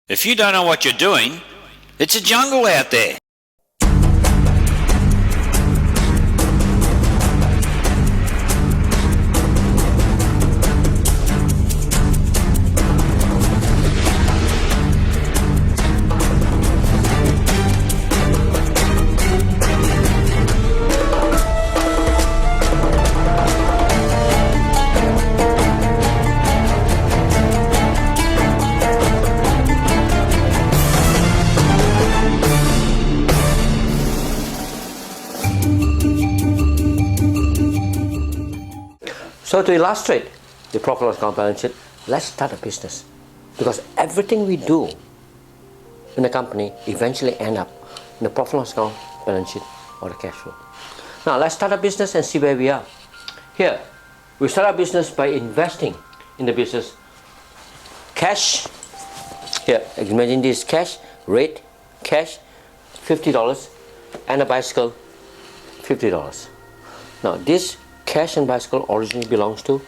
If you don't know what you're doing, it's a jungle out there. So to illustrate the profit and loss account balance sheet, let's start a business. Because everything we do in the company eventually end up in the profit and loss account balance sheet or the cash flow. Now let's start a business and see where we are. Here, we start our business by investing in the business. Cash, here, imagine this cash, rate, cash, $50, and a bicycle, $50. Now this cash and bicycle originally belongs to me.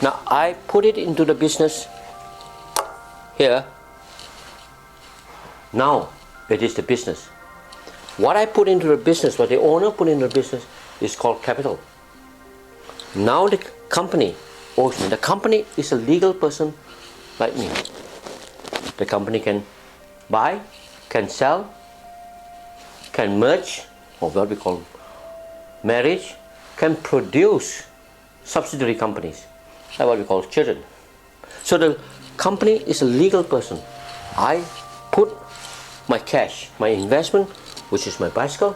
Now I put it into the business here. Now it is the business. What I put into the business, what the owner put into the business is called capital. Now the company owes me. The company is a legal person like me. The company can buy, can sell, can merge, or what we call marriage, can produce subsidiary companies, that's what we call children. So the company is a legal person. I put my cash, my investment, which is my bicycle,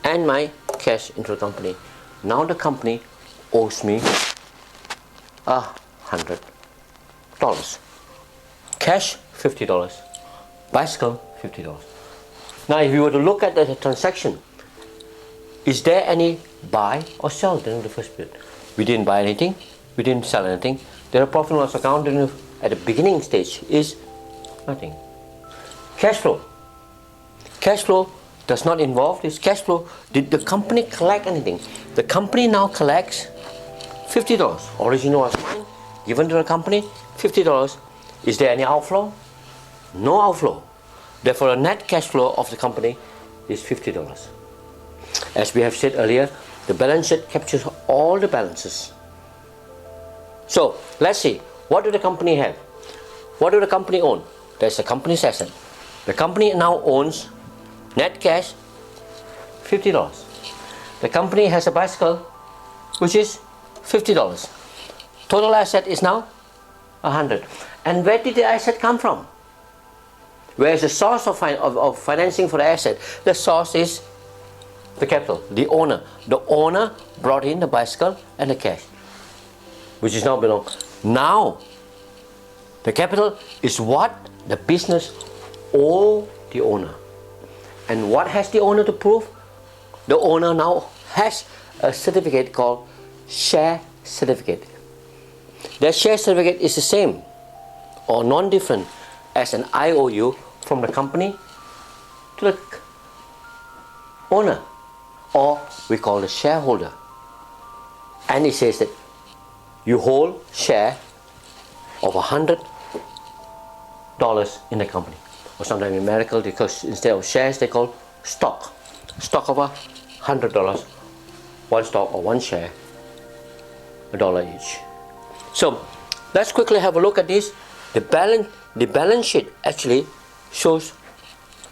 and my cash into the company. Now the company owes me $100. Cash, $50. Bicycle, $50. Now if you were to look at the transaction, is there any buy or sell during the first period? We didn't buy anything, we didn't sell anything. Their profit and loss account at the beginning stage is nothing. Cash flow. Cash flow does not involve this cash flow. Did the company collect anything? The company now collects $50. Original was mine, given to the company, $50. Is there any outflow? No outflow. Therefore, the net cash flow of the company is $50. As we have said earlier, the balance sheet captures all the balances. So let's see, what do the company have? What do the company own? That's the company's asset. The company now owns net cash $50. The company has a bicycle which is $50. Total asset is now $100. And where did the asset come from? Where is the source of financing for the asset? The source is the capital, the owner. The owner brought in the bicycle and the cash, which is now belong. Now, the capital is what the business owes the owner. And what has the owner to prove? The owner now has a certificate called share certificate. That share certificate is the same or non-different as an IOU from the company to the owner, or we call the shareholder. And it says that you hold share of $100 in the company. Or sometimes in America, because instead of shares they call stock. Stock of $100, one stock or one share, $1 each. So let's quickly have a look at this. The balance sheet actually shows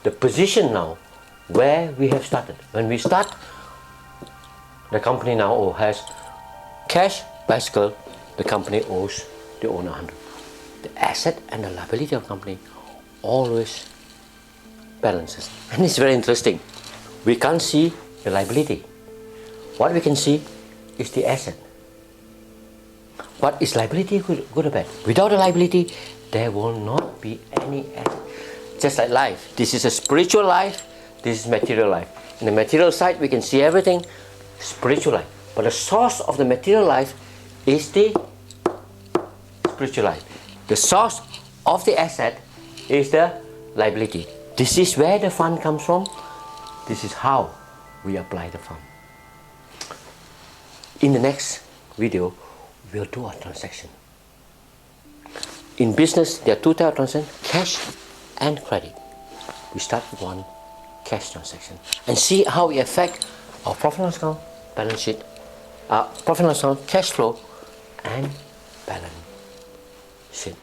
the position now where we have started. When we start, the company now has cash, bicycle, the company owes the owner $100. The asset and the liability of the company always balances. And it's very interesting. We can't see the liability. What we can see is the asset. What is liability, good or bad? Without a liability, there will not be any asset. Just like life. This is a spiritual life, this is material life. In the material side, we can see everything, spiritual life. But the source of the material life is the spiritual life. The source of the asset is the liability. This is where the fund comes from. This is how we apply the fund. In the next video, we'll do a transaction. in business, there are two types of transactions, cash and credit. We start with one cash transaction and see how it affects our profit and loss account, balance sheet, profit and loss account, cash flow, and balance sheet.